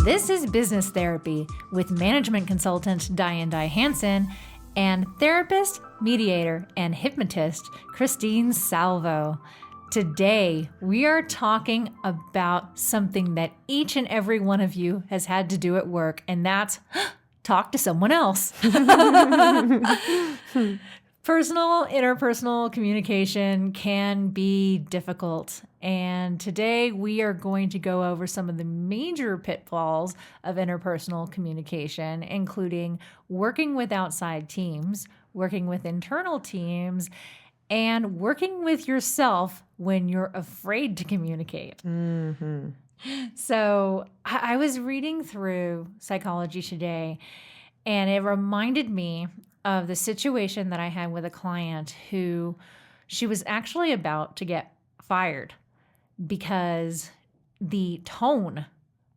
This is Business Therapy with management consultant Diane Hansen and therapist, mediator, and hypnotist Christine Salvo. Today, we are talking about something that each and every one of you has had to do at work, and that's talk to someone else. Personal, interpersonal communication can be difficult. And today we are going to go over some of the major pitfalls of interpersonal communication, including working with outside teams, working with internal teams, and working with yourself when you're afraid to communicate. Mm-hmm. So I was reading through Psychology Today, and it reminded me of the situation that I had with a client who she was actually about to get fired because the tone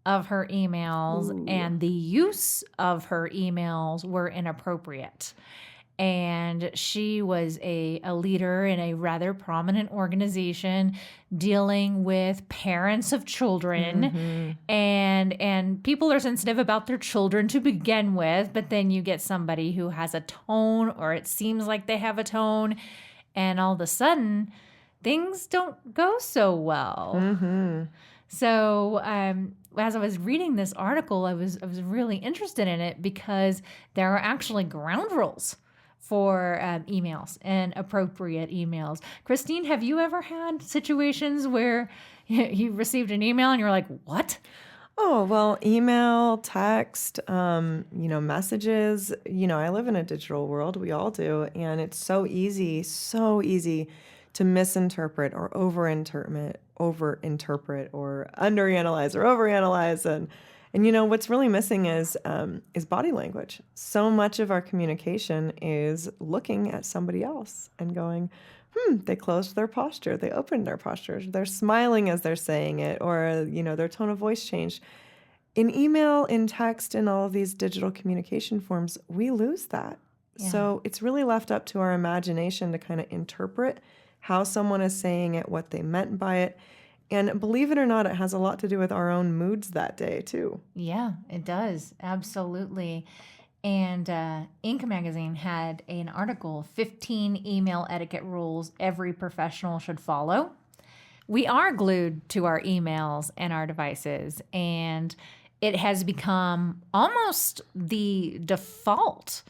of her emails and the use of her emails were inappropriate. And she was a leader in a rather prominent organization dealing with parents of children. And people are sensitive about their children to begin with, but then you get somebody who has a tone, or it seems like they have a tone, and all of a sudden things don't go so well. So as I was reading this article, I was really interested in it because there are actually ground rules for emails and appropriate emails. Christine, have you ever had situations where you received an email and you're like, what? Oh, well, email, text, messages. I live in a digital world. We all do. And it's so easy to misinterpret or overinterpret or underanalyze or overanalyze. And what's really missing is body language. So much of our communication is looking at somebody else and going, they closed their posture, they opened their posture, they're smiling as they're saying it, or their tone of voice changed. In email, in text, in all of these digital communication forms, we lose that. Yeah. So it's really left up to our imagination to kind of interpret how someone is saying it, what they meant by it. And believe it or not, it has a lot to do with our own moods that day, too. Yeah, it does. Absolutely. And Inc. magazine had an article, 15 email etiquette rules every professional should follow. We are glued to our emails and our devices, and it has become almost the default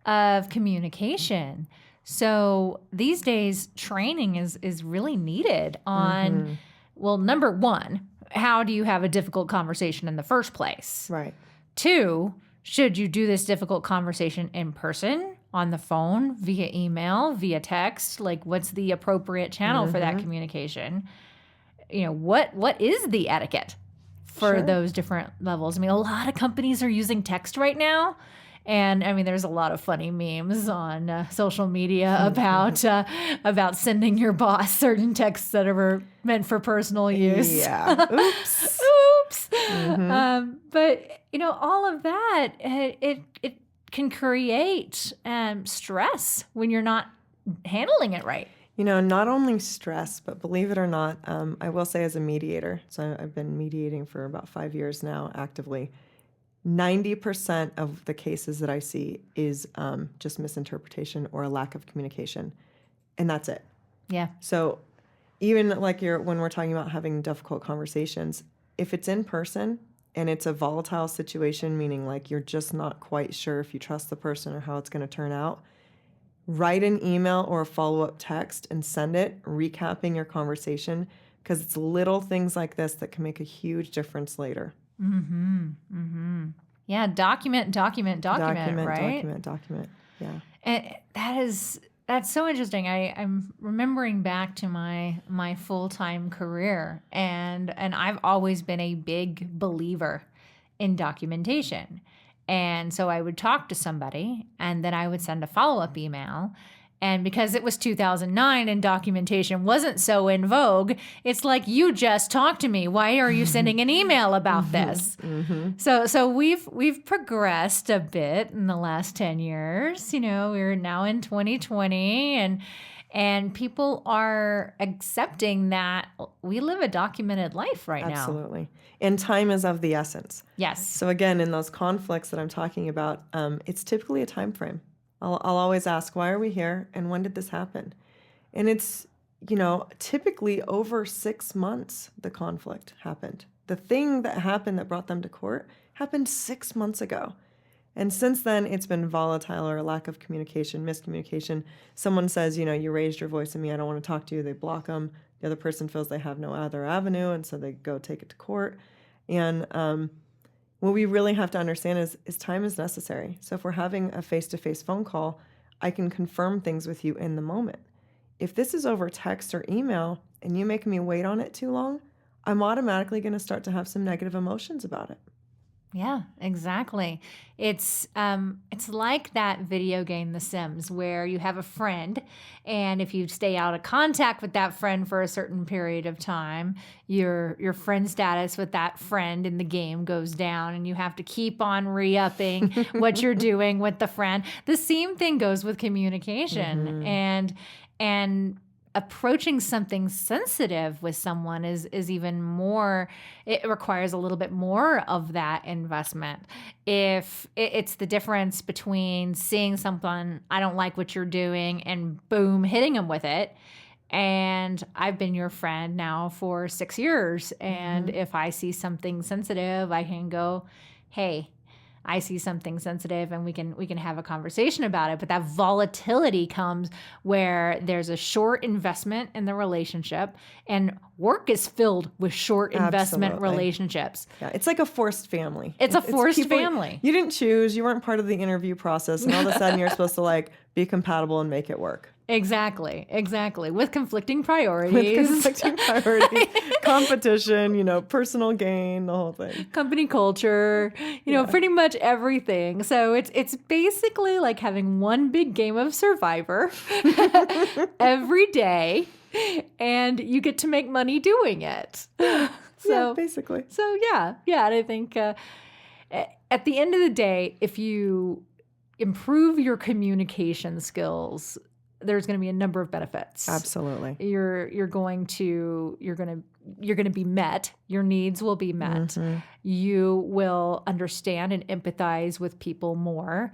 of communication. So these days, training is really needed on... Well, number one, how do you have a difficult conversation in the first place? Right. 2, should you do this difficult conversation in person, on the phone, via email, via text? Like, what's the appropriate channel for that communication? What is the etiquette for those different levels? I mean, a lot of companies are using text right now. And I mean, there's a lot of funny memes on social media about sending your boss certain texts that are meant for personal use. Yeah. Oops. Oops. But all of that, it can create stress when you're not handling it right. Not only stress, but believe it or not, I will say as a mediator, so I've been mediating for about 5 years now actively. 90% of the cases that I see is just misinterpretation or a lack of communication, and that's it. Yeah. So even like when we're talking about having difficult conversations, if it's in person and it's a volatile situation, meaning like you're just not quite sure if you trust the person or how it's going to turn out, write an email or a follow-up text and send it, recapping your conversation, because it's little things like this that can make a huge difference later. Yeah, document, right? Document. Yeah. And that's so interesting. I'm remembering back to my full-time career, and I've always been a big believer in documentation. And so I would talk to somebody, and then I would send a follow-up email. And because it was 2009 and documentation wasn't so in vogue, it's like, you just talked to me. Why are you sending an email about this? So we've progressed a bit in the last 10 years. We're now in 2020, And people are accepting that we live a documented life right now. Absolutely. And time is of the essence. Yes. So again, in those conflicts that I'm talking about, it's typically a time frame. I'll always ask, why are we here? And when did this happen? And it's, typically over 6 months, the conflict happened. The thing that happened that brought them to court happened 6 months ago. And since then, it's been volatile or a lack of communication, miscommunication. Someone says, you raised your voice at me, I don't want to talk to you. They block them. The other person feels they have no other avenue, and so they go take it to court. And what we really have to understand is time is necessary. So if we're having a face-to-face phone call, I can confirm things with you in the moment. If this is over text or email and you make me wait on it too long, I'm automatically going to start to have some negative emotions about it. Yeah, exactly. It's like that video game, The Sims, where you have a friend, and if you stay out of contact with that friend for a certain period of time, your friend status with that friend in the game goes down, and you have to keep on re-upping what you're doing with the friend. The same thing goes with communication, and approaching something sensitive with someone is even more, it requires a little bit more of that investment. If it's the difference between seeing someone, I don't like what you're doing, and boom, hitting them with it. And I've been your friend now for 6 years. And if I see something sensitive, I can go, hey, I see something sensitive, and we can have a conversation about it. But that volatility comes where there's a short investment in the relationship, and work is filled with short investment relationships. Yeah, it's like a forced family. It's a forced family. You didn't choose, you weren't part of the interview process, and all of a sudden you're supposed to be compatible and make it work. Exactly. With conflicting priorities. Competition, personal gain, the whole thing. Company culture, pretty much everything. So it's basically like having one big game of Survivor every day, and you get to make money doing it. Yeah, basically. So yeah. And I think at the end of the day, if you improve your communication skills, there's going to be a number of benefits. Absolutely. You're going to be met. Your needs will be met. You will understand and empathize with people more.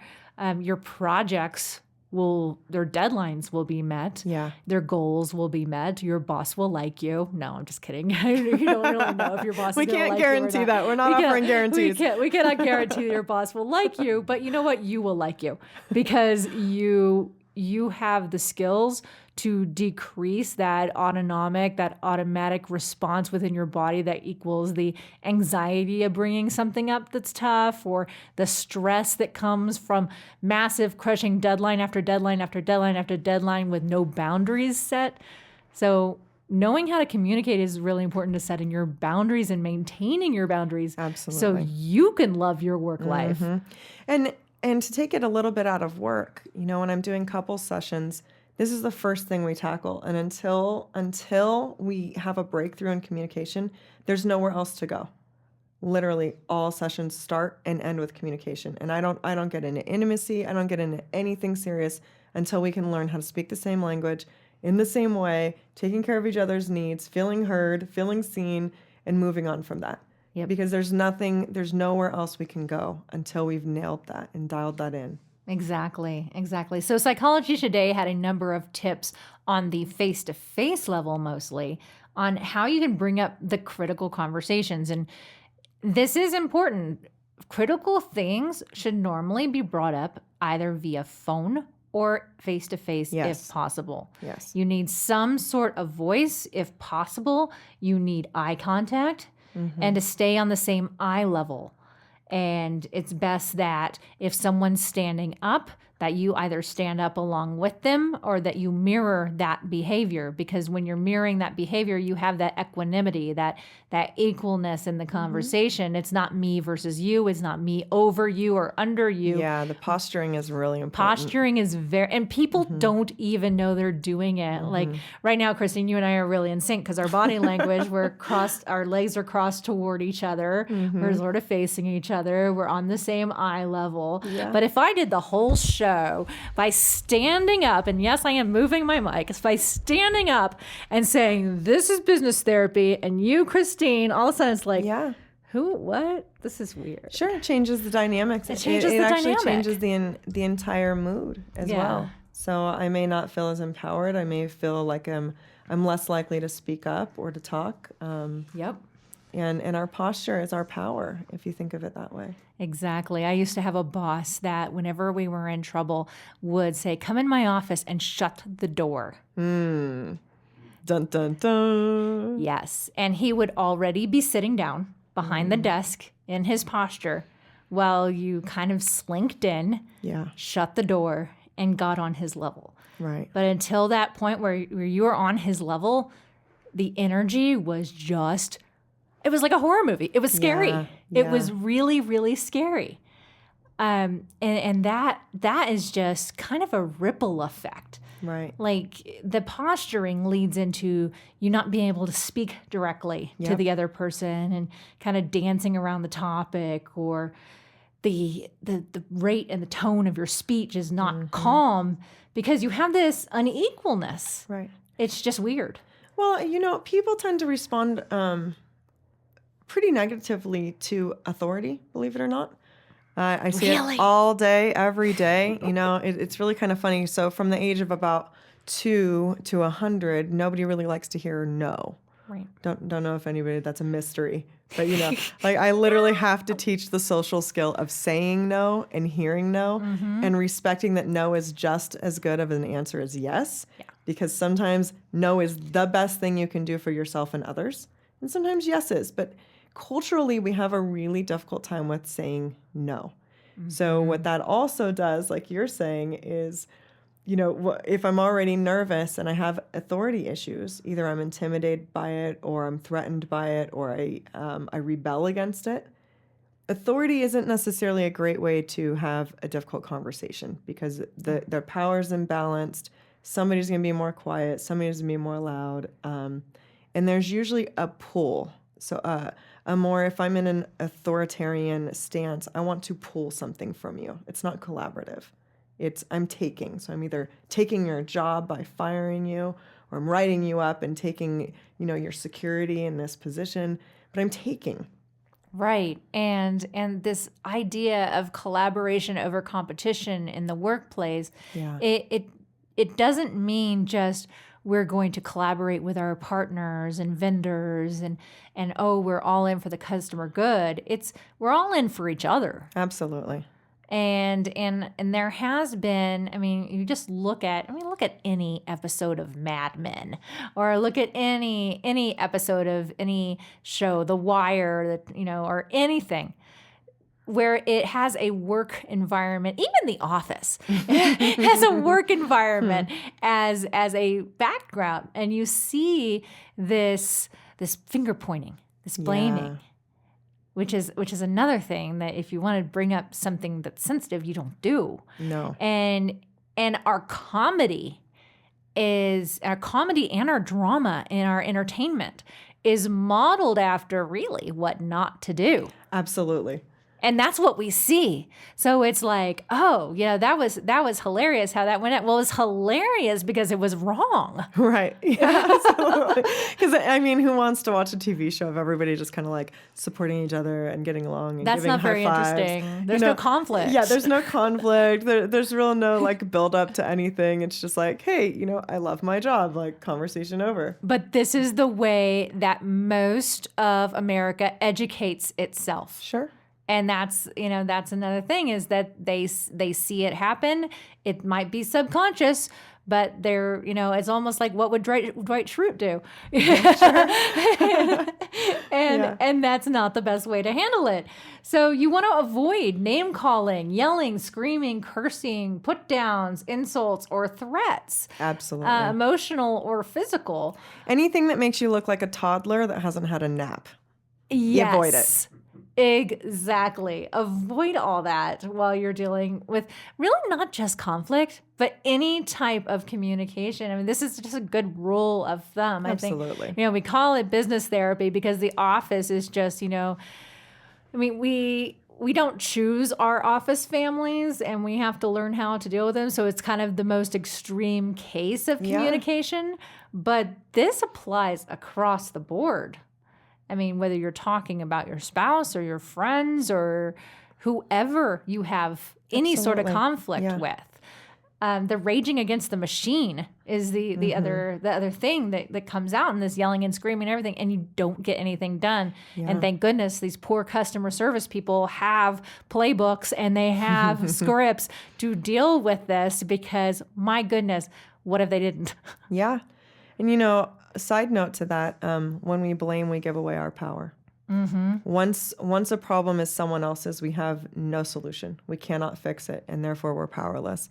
Your projects their deadlines will be met. Yeah. Their goals will be met. Your boss will like you. No, I'm just kidding. You don't really know if your boss is going to like you. We can't guarantee that. We're not offering guarantees. We cannot guarantee that your boss will like you, but you know what? You will like you because you have the skills to decrease that automatic response within your body that equals the anxiety of bringing something up that's tough, or the stress that comes from massive crushing deadline after deadline after deadline after deadline with no boundaries set. So knowing how to communicate is really important to setting your boundaries and maintaining your boundaries. Absolutely. So you can love your work life. And to take it a little bit out of work, when I'm doing couples sessions, this is the first thing we tackle. And until we have a breakthrough in communication, there's nowhere else to go. Literally, all sessions start and end with communication. And I don't get into intimacy. I don't get into anything serious until we can learn how to speak the same language in the same way, taking care of each other's needs, feeling heard, feeling seen, and moving on from that. Yep. Because there's nowhere else we can go until we've nailed that and dialed that in. Exactly. So Psychology Today had a number of tips on the face-to-face level, mostly, on how you can bring up the critical conversations. And this is important. Critical things should normally be brought up either via phone or face-to-face if possible. Yes. You need some sort of voice if possible. You need eye contact. And to stay on the same eye level. And it's best that if someone's standing up, that you either stand up along with them or that you mirror that behavior. Because when you're mirroring that behavior, you have that equanimity, that equalness in the conversation. It's not me versus you. It's not me over you or under you. Yeah, the posturing is really important. Posturing is and people don't even know they're doing it. Like right now, Christine, you and I are really in sync because our body language, our legs are crossed toward each other. We're sort of facing each other. We're on the same eye level. Yeah. But if I did the whole show so by standing up, and yes, I am moving my mic, it's by standing up and saying, this is business therapy, and you, Christine, all of a sudden it's like, Yeah. who, what? This is weird. Sure, it changes the dynamics. It changes the actually dynamic. changes the entire mood as well. So I may not feel as empowered. I may feel like I'm less likely to speak up or to talk. Yep. And our posture is our power, if you think of it that way. Exactly. I used to have a boss that whenever we were in trouble would say, come in my office and shut the door. Dun, dun, dun. Yes. And he would already be sitting down behind the desk in his posture while you kind of slinked in, Yeah, shut the door, and got on his level. right. But until that point where you were on his level, the energy was just, it was like a horror movie. It was scary. Yeah, It yeah. was really, really scary. And that is just kind of a ripple effect. Right. Like the posturing leads into you not being able to speak directly to Yep. the other person and kind of dancing around the topic, or the rate and the tone of your speech is not calm because you have this unequalness. Right. It's just weird. Well, people tend to respond pretty negatively to authority, believe it or not. I see Really? it all day, every day. It's really kind of funny. So from the age of about 2 to 100, nobody really likes to hear no. Right. Don't know if anybody, that's a mystery. But, like I literally have to teach the social skill of saying no and hearing no and respecting that no is just as good of an answer as yes. Yeah. Because sometimes no is the best thing you can do for yourself and others. And sometimes yes is. But culturally, we have a really difficult time with saying no. So what that also does, like you're saying, is, if I'm already nervous and I have authority issues, either I'm intimidated by it or I'm threatened by it or I rebel against it. Authority isn't necessarily a great way to have a difficult conversation because their power's imbalanced. Somebody's going to be more quiet. Somebody's going to be more loud. And there's usually a pull. So if I'm in an authoritarian stance, I want to pull something from you. It's not collaborative. I'm taking. So I'm either taking your job by firing you, or I'm writing you up and taking, your security in this position, but I'm taking. Right. And this idea of collaboration over competition in the workplace, Yeah. it doesn't mean just we're going to collaborate with our partners and vendors and we're all in for the customer good. It's we're all in for each other. Absolutely. And there has been, you just look at any episode of Mad Men, or look at any episode of any show, The Wire, or anything where it has a work environment, even The Office has a work environment as a background, and you see this finger pointing, this blaming. Yeah. Which is another thing that if you want to bring up something that's sensitive, you don't do. No. And our comedy and our drama and our entertainment is modeled after really what not to do. Absolutely. And that's what we see. So it's like, oh, that was hilarious how that went out. Well, it was hilarious because it was wrong. Right. Yeah, absolutely. Because, who wants to watch a TV show of everybody just kind of like supporting each other and getting along and That's giving not high very fives? interesting. There's no conflict. Yeah, there's no conflict. There's real no like build up to anything. It's just like, hey, I love my job. Like conversation over. But this is the way that most of America educates itself. Sure. And that's another thing is that they see it happen. It might be subconscious, but they're, it's almost like what would Dwight Schrute do? And that's not the best way to handle it. So you want to avoid name calling, yelling, screaming, cursing, put downs, insults, or threats. Absolutely. Emotional or physical. Anything that makes you look like a toddler that hasn't had a nap. Yes. Avoid it. Exactly. Avoid all that while you're dealing with really not just conflict, but any type of communication. This is just a good rule of thumb. Absolutely. I think, we call it business therapy because the office is just, we we don't choose our office families, and we have to learn how to deal with them. So it's kind of the most extreme case of Yeah. communication, but this applies across the board. I mean, whether you're talking about your spouse or your friends or whoever you have any sort of Absolutely. conflict Yeah. with. The raging against the machine is the other thing that comes out in this yelling and screaming and everything, and you don't get anything done. Yeah. And thank goodness these poor customer service people have playbooks and they have scripts to deal with this, because my goodness, what if they didn't? Yeah. And a side note to that, when we blame, we give away our power. Once a problem is someone else's, we have no solution. We cannot fix it, and therefore we're powerless.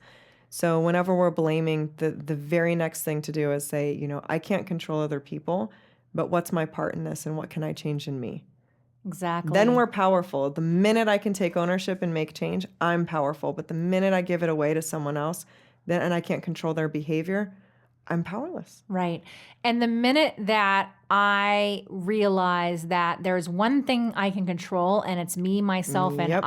So whenever we're blaming, the very next thing to do is say, I can't control other people, but what's my part in this, and what can I change in me? Exactly. Then we're powerful. The minute I can take ownership and make change, I'm powerful. But the minute I give it away to someone else, and I can't control their behavior, I'm powerless. Right. And the minute that I realize that there's one thing I can control, and it's me, myself, and Yep.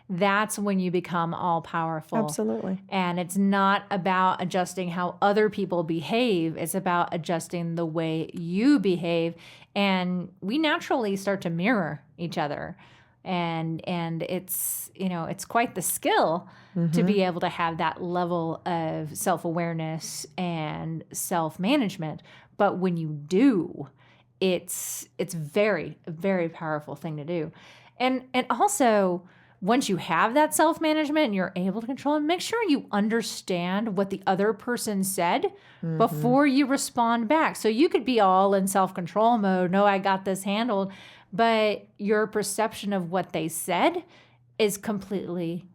that's when you become all powerful. Absolutely. And it's not about adjusting how other people behave. It's about adjusting the way you behave. And we naturally start to mirror each other. And it's, it's quite the skill to be able to have that level of self-awareness and self-management. But when you do, it's very, very powerful thing to do. And also, once you have that self-management and you're able to control it, make sure you understand what the other person said before you respond back. So you could be all in self-control mode. No, I got this handled. But your perception of what they said is completely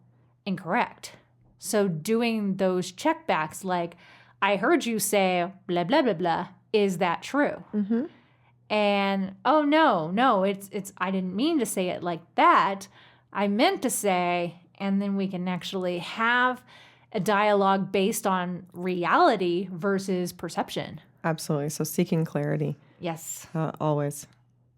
incorrect. So doing those checkbacks, like, I heard you say blah, blah, blah, blah. Is that true? And, oh, no, it's, I didn't mean to say it like that. I meant to say, and then we can actually have a dialogue based on reality versus perception. Absolutely. So seeking clarity. Yes. Always.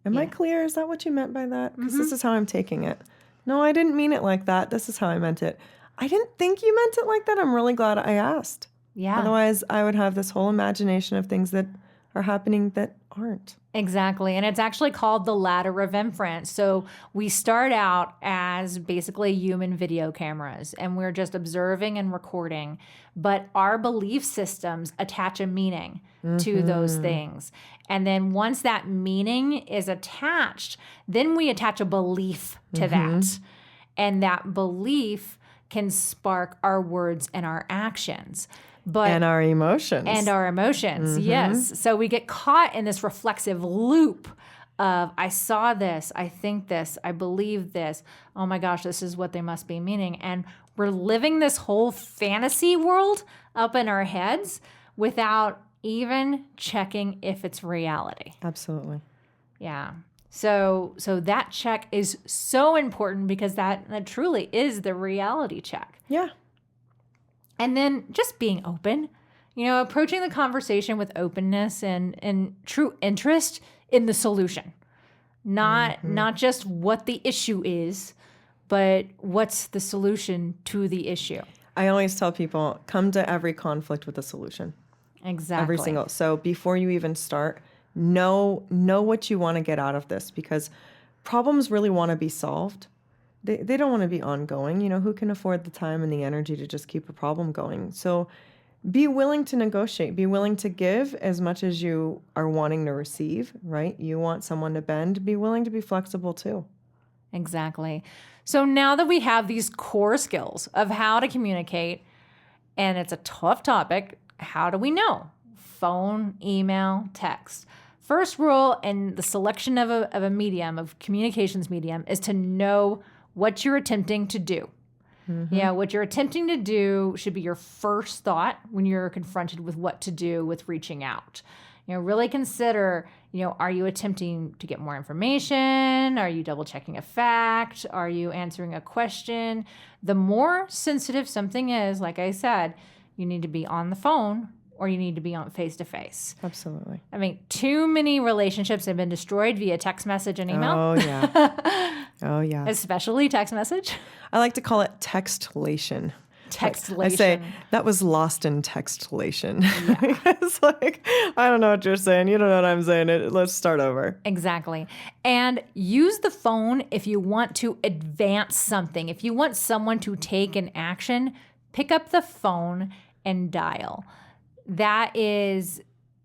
Am I Yeah. clear? Is that what you meant by that? Because this is how I'm taking it. No, I didn't mean it like that. This is how I meant it. I didn't think you meant it like that. I'm really glad I asked. Yeah. Otherwise, I would have this whole imagination of things that are happening that aren't. Exactly. And it's actually called the ladder of inference. So we start out as basically human video cameras, and we're just observing and recording. But our belief systems attach a meaning to those things. And then once that meaning is attached, then we attach a belief to that. And that belief can spark our words and our actions. And our emotions. Yes. So we get caught in this reflexive loop of, I saw this, I think this, I believe this. Oh my gosh, this is what they must be meaning. And we're living this whole fantasy world up in our heads without even checking if it's reality. Absolutely. Yeah. So that check is so important, because that truly is the reality check. Yeah. And then just being open, approaching the conversation with openness and true interest in the solution. Not just what the issue is, but what's the solution to the issue. I always tell people, come to every conflict with a solution. Exactly. Every single. So before you even start, know what you want to get out of this, because problems really want to be solved. They don't want to be ongoing. Who can afford the time and the energy to just keep a problem going? So be willing to negotiate. Be willing to give as much as you are wanting to receive, right? You want someone to bend. Be willing to be flexible too. Exactly. So now that we have these core skills of how to communicate, and it's a tough topic, how do we know? Phone, email, text. First rule in the selection of a medium, of communications medium, is to know what you're attempting to do. Yeah, what you're attempting to do should be your first thought when you're confronted with what to do with reaching out. Really consider, are you attempting to get more information? Are you double checking a fact? Are you answering a question? The more sensitive something is, like I said, you need to be on the phone or you need to be on face-to-face. Absolutely. I mean, too many relationships have been destroyed via text message and email. Oh, yeah. Oh, yeah. especially text message. I like to call it textlation. Textlation. I say that was lost in textlation. Yeah. It's like, I don't know what you're saying. You don't know what I'm saying. Let's start over. Exactly. And use the phone if you want to advance something. If you want someone to take an action, pick up the phone and dial. That is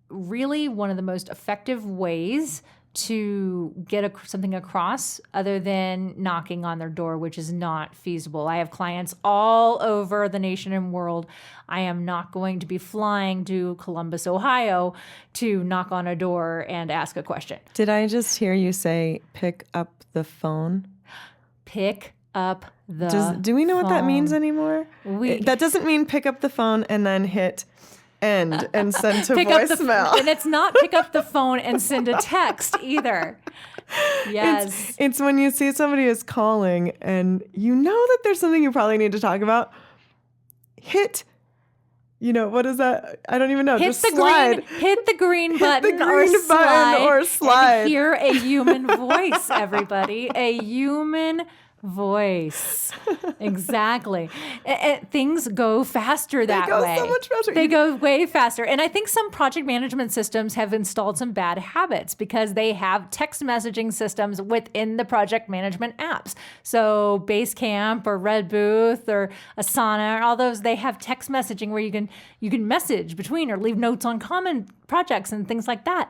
really one of the most effective ways to get something across other than knocking on their door, which is not feasible. I have clients all over the nation and world. I am not going to be flying to Columbus, Ohio to knock on a door and ask a question. Did I just hear you say pick up the phone? Pick up the Do we know what that means phone. anymore? That doesn't mean pick up the phone and then hit end and send to voicemail. And it's not pick up the phone and send a text either. Yes. It's when you see somebody is calling and you know that there's something you probably need to talk about. Hit, what is that? I don't even know. Hit Just the slide. hit the green button, or slide. And hear a human voice, everybody. A human voice. Exactly. Things go faster that way. They go so much faster. They go way faster. And I think some project management systems have installed some bad habits because they have text messaging systems within the project management apps. So Basecamp or Red Booth or Asana, all those, they have text messaging where you can message between or leave notes on common projects and things like that.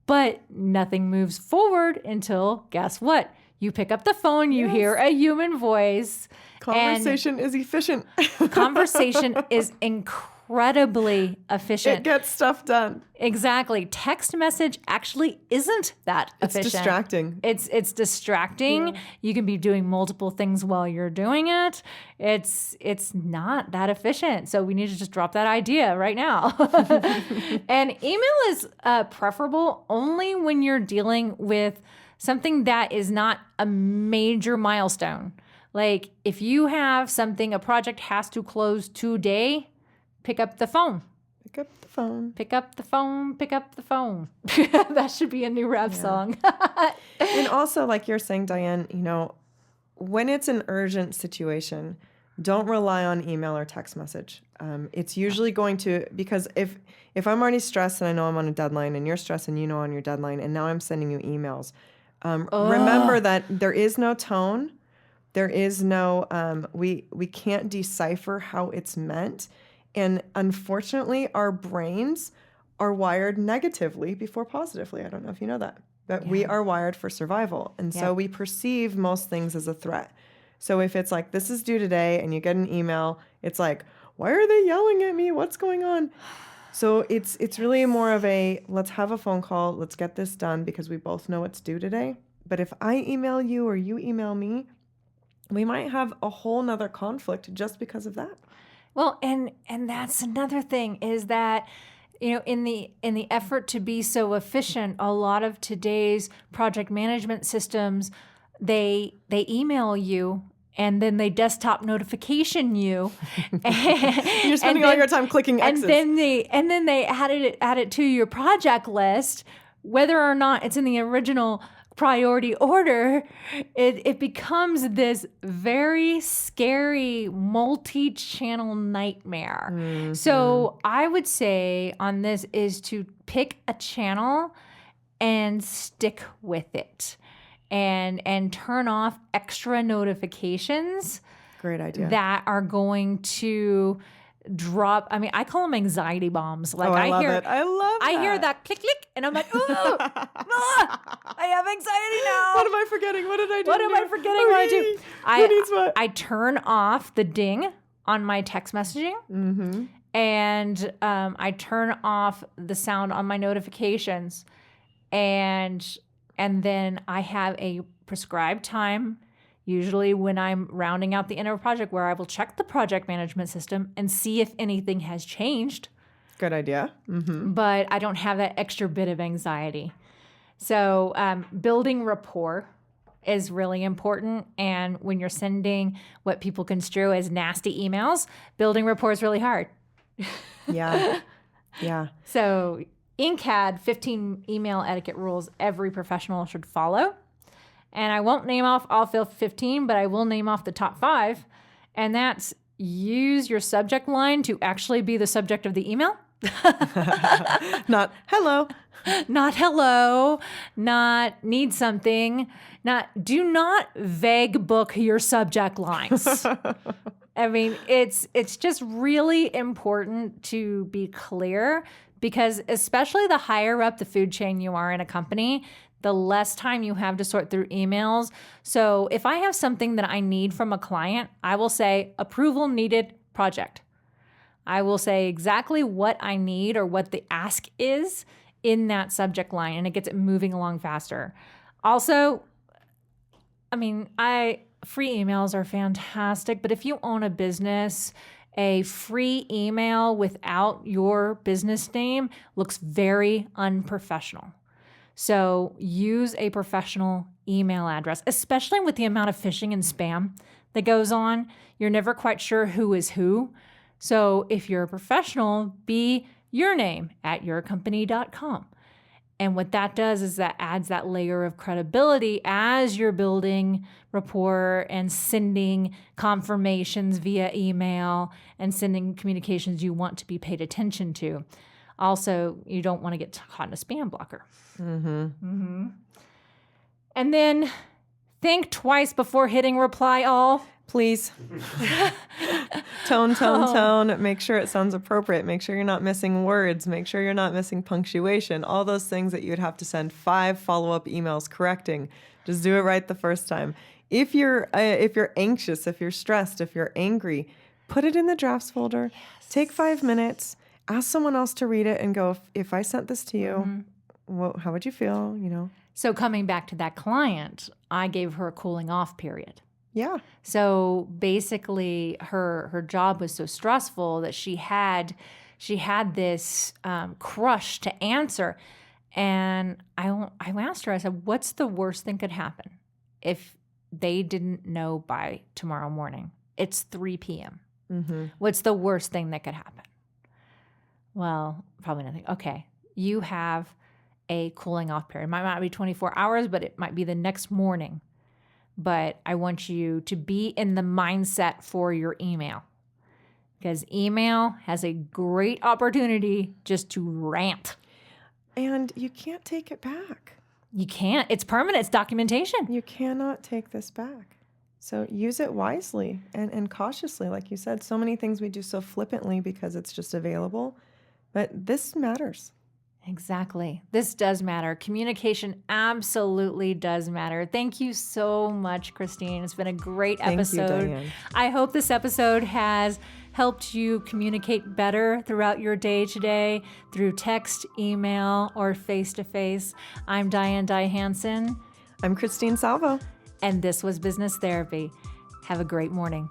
But nothing moves forward until, guess what? You pick up the phone, you hear a human voice. Conversation is efficient. Conversation is incredibly efficient. It gets stuff done. Exactly. Text message actually isn't that efficient. It's distracting. It's distracting. Yeah. You can be doing multiple things while you're doing it. It's not that efficient. So we need to just drop that idea right now. And email is preferable only when you're dealing with something that is not a major milestone. Like if you have something, a project has to close today, pick up the phone. Pick up the phone. Pick up the phone. Pick up the phone. That should be a new rap song. And also, like you're saying, Diane, when it's an urgent situation, don't rely on email or text message. It's usually going to, because if I'm already stressed and I know I'm on a deadline and you're stressed and on your deadline and now I'm sending you emails, remember that there is no tone. There is no, we can't decipher how it's meant. And unfortunately, our brains are wired negatively before positively. I don't know if you know that, but we are wired for survival. And so we perceive most things as a threat. So if it's like, this is due today and you get an email, it's like, why are they yelling at me? What's going on? So it's really more of a, let's have a phone call. Let's get this done because we both know it's due today. But if I email you or you email me, we might have a whole nother conflict just because of that. Well, and that's another thing is that, in the effort to be so efficient, a lot of today's project management systems, they email you and then they desktop notification you. You're spending all your time clicking X's. And then they add it to your project list, whether or not it's in the original priority order. It becomes this very scary multi-channel nightmare. Mm-hmm. So I would say on this is to pick a channel and stick with it. And turn off extra notifications. Great idea. That are going to drop. I mean, I call them anxiety bombs. Like I love it. I love that. I hear that click, click, and I'm like, oh, I have anxiety now. What am I forgetting? What did I do? What am I forgetting? What I do? Who needs what? I turn off the ding on my text messaging. Mm-hmm. And I turn off the sound on my notifications. And then I have a prescribed time, usually when I'm rounding out the end of a project, where I will check the project management system and see if anything has changed. Good idea. Mm-hmm. But I don't have that extra bit of anxiety. So building rapport is really important. And when you're sending what people construe as nasty emails, building rapport is really hard. Yeah. Yeah. So in CAD, 15 email etiquette rules every professional should follow. And I won't name off all 15, but I will name off the top 5. And that's use your subject line to actually be the subject of the email. Not hello. Not hello, not need something, do not vague book your subject lines. I mean, it's just really important to be clear, because especially the higher up the food chain you are in a company, the less time you have to sort through emails. So if I have something that I need from a client, I will say approval needed project. I will say exactly what I need or what the ask is in that subject line, and it gets it moving along faster. Also, I mean, free emails are fantastic, but if you own a business, a free email without your business name looks very unprofessional. So use a professional email address, especially with the amount of phishing and spam that goes on. You're never quite sure who is who. So if you're a professional, be your name at yourcompany.com. And what that does is that adds that layer of credibility as you're building rapport and sending confirmations via email and sending communications you want to be paid attention to. Also, you don't want to get caught in a spam blocker. And then think twice before hitting reply all. Please. Tone. Make sure it sounds appropriate. Make sure you're not missing words. Make sure you're not missing punctuation. All those things that you'd have to send 5 follow-up emails correcting. Just do it right the first time. If you're anxious, if you're stressed, if you're angry, put it in the drafts folder. Yes. Take 5 minutes. Ask someone else to read it and go, if I sent this to you, how would you feel? So coming back to that client, I gave her a cooling off period. Yeah. So basically her job was so stressful that she had this crush to answer. And I asked her, I said, what's the worst thing could happen if they didn't know by tomorrow morning? It's 3 p.m. What's the worst thing that could happen? Well, probably nothing. Okay. You have a cooling off period. It might not be 24 hours, but it might be the next morning. But I want you to be in the mindset for your email, because email has a great opportunity just to rant. And you can't take it back. You can't. It's permanent. It's documentation. You cannot take this back. So use it wisely and cautiously. Like you said, so many things we do so flippantly because it's just available. But this matters. Exactly. This does matter. Communication absolutely does matter. Thank you so much, Christine. It's been a great episode. Thank you, Diane. I hope this episode has helped you communicate better throughout your day today through text, email, or face-to-face. I'm Diane Dye Hansen. I'm Christine Salvo. And this was Business Therapy. Have a great morning.